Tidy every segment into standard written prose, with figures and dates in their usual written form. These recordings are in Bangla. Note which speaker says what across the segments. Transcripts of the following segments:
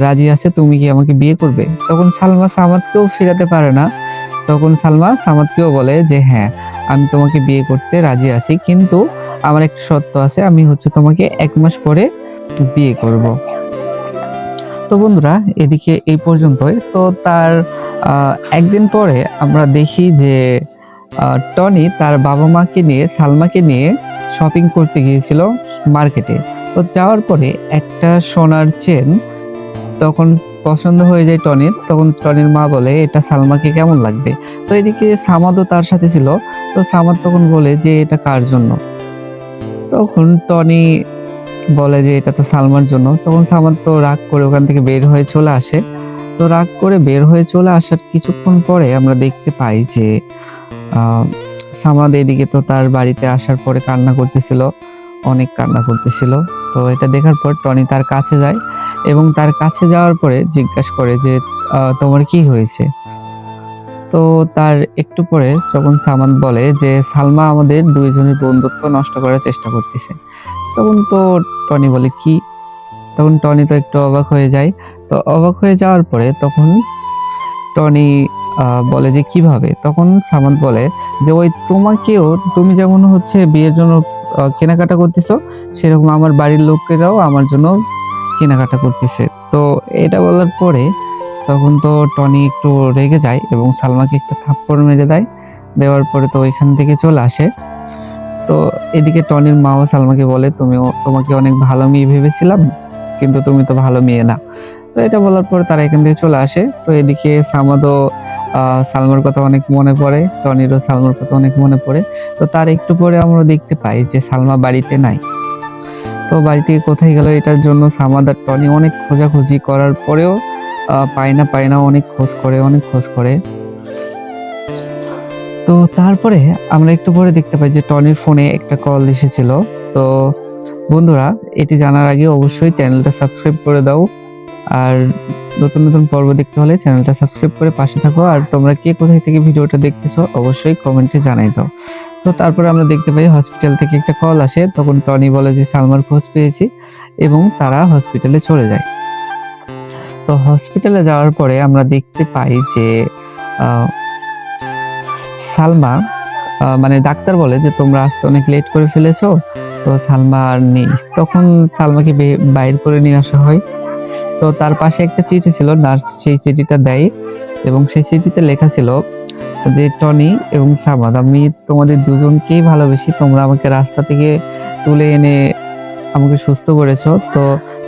Speaker 1: রাজি আছে, তুমি কি আমাকে বিয়ে করবে? তখন সালমা সামাদকেও ফিরাতে পারে না। তখন সালমা সামাদকেও বলে যে হ্যাঁ, আমি তোমাকে বিয়ে করতে রাজি আছি, কিন্তু আমার একটা শর্ত আছে, আমি হচ্ছে তোমাকে 1 মাস পরে বিয়ে করব। তো বন্ধুরা, এদিকে এই পর্যন্তই। তো তার একদিন পরে আমরা দেখি যে টনি তার বাবা মাকে নিয়ে, সালমাকে নিয়ে শপিং করতে গিয়েছিল মার্কেটে। তো যাওয়ার পরে একটা সোনার চেন তখন পছন্দ হয়ে যায় টনির। তখন টনির মা বলে, এটা সালমাকে কেমন লাগবে? তো এদিকে সামাদও তার সাথে ছিল। তো সামাদ তখন বলে যে এটা কার জন্য? তখন টনি বলে যে এটা তো সালমার জন্য। তখন সামাদ তো রাগ করে ওখান থেকে বের হয়ে চলে আসে। তো রাগ করে বের হয়ে চলে আসার কিছুক্ষণ পরে আমরা দেখতে পাই যে সামাদ এদিকে তো তার বাড়িতে আসার পরে কান্না করতেছিল, অনেক কান্না করতেছিল। তো এটা দেখার পর টনি তার কাছে যায় এবং তার কাছে যাওয়ার পরে জিজ্ঞাসা করে যে তোমার কি হয়েছে? তো তার একটু পরে যখন সামাদ বলে যে সালমা আমাদের দুইজনের বন্ধুত্ব নষ্ট করার চেষ্টা করতেছে। তখন তো টনি বলে কি? তখন টনি তো একটু অবাক হয়ে যায়। তো অবাক হয়ে যাওয়ার পরে তখন টনি বলে যে কিভাবে? তখন সামাদ বলে যে ওই তোমাকেও, তুমি যেমন হচ্ছে বিয়ের জন্য কেনাকাটা করতেছো, সেরকম আমার বাড়ির লোকেরাও আমার জন্য কেনাকাটা করতেছে। তো এটা বলার পরে তখন তো টনি একটু রেগে যায় এবং সালমাকে একটা থাপ্পড় মেরে দেয়। দেওয়ার পরে তো ওইখান থেকে চলে আসে। তো এদিকে টনির মাও সালমাকে বলে, তোমাকে অনেক ভালো মেয়ে ভেবেছিলাম, কিন্তু তুমি তো ভালো মেয়ে না। তো এটা বলার পর তারা এখান থেকে চলে আসে। তো এদিকে সামাদও সালমার কথা অনেক মনে পড়ে, টনিরও সালমার কথা অনেক মনে পড়ে। তো তার একটু পরে আমরা দেখতে পাই যে সালমা বাড়িতে নাই। তো বাড়ি থেকে কোথায় গেল, এটার জন্য সামাদ আর টনি অনেক খোঁজাখুঁজি করার পরেও পায় না, অনেক খোঁজ করে। তো তারপরে আমরা একটু পরে দেখতে পাই যে টনির ফোনে একটা কল এসেছিল। তো বন্ধুরা, এটি জানার আগে অবশ্যই চ্যানেলটা সাবস্ক্রাইব করে দাও, আর নতুন নতুন পর্ব দেখতে হলে চ্যানেলটা সাবস্ক্রাইব করে পাশে থাকো। আর তোমরা কে কোথায় থেকে ভিডিওটা দেখতেছো অবশ্যই কমেন্টে জানাই দাও। তো তারপরে আমরা দেখতে পাই হসপিটাল থেকে একটা কল আসে। তখন টনি বলে যে সালমার খোঁজ পেয়েছি, এবং তারা হসপিটালে চলে যায়। তো হসপিটালে যাওয়ার পরে আমরা দেখতে পাই যে সালমা, মানে ডাক্তার বলে যে তোমরা আসতে অনেক লেট করে ফেলেছো। তো সালমা আর নেই। তখন সালমাকে বাইর করে নিয়ে আসা হয়। তো তার পাশে একটা চিঠি ছিল, নার্স সেই চিঠিটা দেয় এবং সেই চিঠিতে লেখা ছিল যে টনি এবং সামাদ, আমি তোমাদের দুজনকেই ভালোবাসি। তোমরা আমাকে রাস্তা থেকে তুলে এনে আমাকে সুস্থ করেছো। তো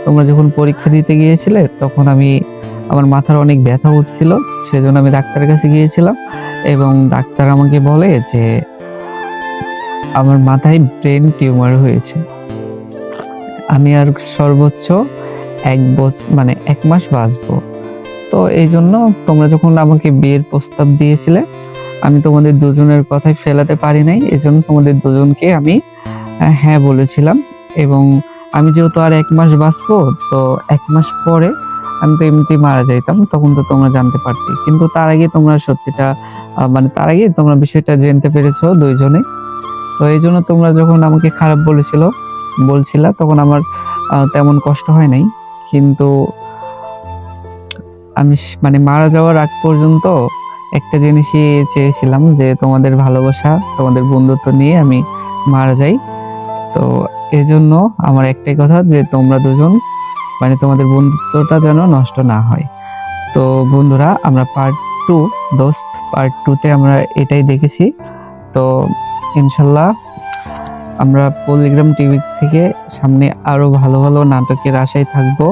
Speaker 1: তোমরা যখন পরীক্ষা দিতে গিয়েছিলে তখন আমার মাথার অনেক ব্যথা উঠছিল, সেজন্য আমি ডাক্তারের কাছে গিয়েছিলাম এবং ডাক্তার আমাকে বলে যে আমার মাথায় ব্রেন টিউমার হয়েছে, আমি আর সর্বোচ্চ 1 মাস বাঁচবো। তো এই জন্য তোমরা যখন আমাকে বিয়ের প্রস্তাব দিয়েছিলে, আমি তোমাদের দুজনের কথাই ফেলাতে পারি নাই, এজন্য তোমাদের দুজনকে আমি হ্যাঁ বলেছিলাম। এবং আমি যেহেতু আর 1 মাস বাঁচবো, তো 1 মাস পরে আমি তো এমনিতেই মারা যাইতাম, তখন তো তোমরা জানতে পারতে। কিন্তু তার আগে তোমরা সত্যিটা, তার আগে তোমরা বিষয়টা জানতে পেরেছো দুইজনে। তো এই জন্য তোমরা যখন আমাকে খারাপ বলছিলা, তখন আমার তেমন কষ্ট হয় নাই। কিন্তু আমি মারা যাওয়ার আগ পর্যন্ত একটা জিনিসই চেয়েছিলাম, যে তোমাদের ভালোবাসা, তোমাদের বন্ধুত্ব নিয়ে আমি মারা যাই। তো এই জন্য আমার একটাই কথা, যে তোমরা দুজন তোমাদের বন্ধুত্বটা যেন নষ্ট না হয়। তো বন্ধুরা, আমরা পার্ট 2, দোস্ত পার্ট 2-তে আমরা এটাই দেখেছি। তো ইনশাল্লাহ আমরা পল্লিগ্রাম টিভি থেকে সামনে আরো ভালো ভালো নাটকের আশায় থাকবো।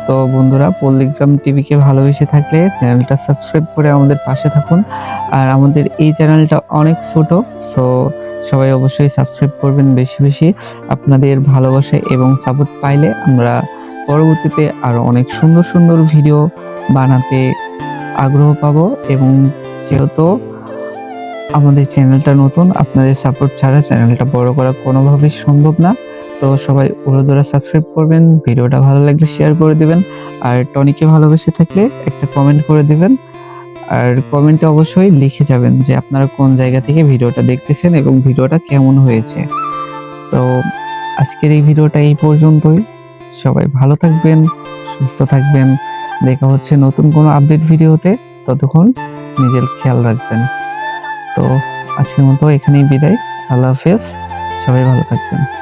Speaker 1: তো বন্ধুরা, পল্লিগ্রাম টিভিকে ভালোবেসে থাকলে চ্যানেলটা সাবস্ক্রাইব করে আমাদের পাশে থাকুন। আর আমাদের এই চ্যানেলটা অনেক ছোট, সো সবাই অবশ্যই সাবস্ক্রাইব করবেন বেশি বেশি। আপনাদের ভালোবাসা এবং সাপোর্ট পাইলে আমরা পরবর্তীতে আরো অনেক সুন্দর সুন্দর ভিডিও বানাতে আগ্রহ পাবো। এবং যেহেতু আমাদের চ্যানেলটা নতুন, আপনাদের সাপোর্ট ছাড়া চ্যানেলটা বড় করা কোনোভাবেই সম্ভব না। তো সবাই উড়োদুরা সাবস্ক্রাইব করবেন, ভিডিওটা ভালো লাগলে শেয়ার করে দিবেন, আর টনিকে ভালোবেসে থাকলে একটা কমেন্ট করে দিবেন। আর কমেন্টে অবশ্যই লিখে যাবেন যে আপনারা কোন জায়গা থেকে ভিডিওটা দেখতেছেন এবং ভিডিওটা কেমন হয়েছে। তো আজকের এই ভিডিওটা এই পর্যন্তই। সবাই ভালো থাকবেন, সুস্থ থাকবেন। দেখা হচ্ছে নতুন কোনো আপডেট ভিডিওতে। ততক্ষণ নিজের খেয়াল রাখবেন। তো আজকের মতো এখানেই বিদায়। আল্লাহ হাফেজ। সবাই ভালো থাকবেন।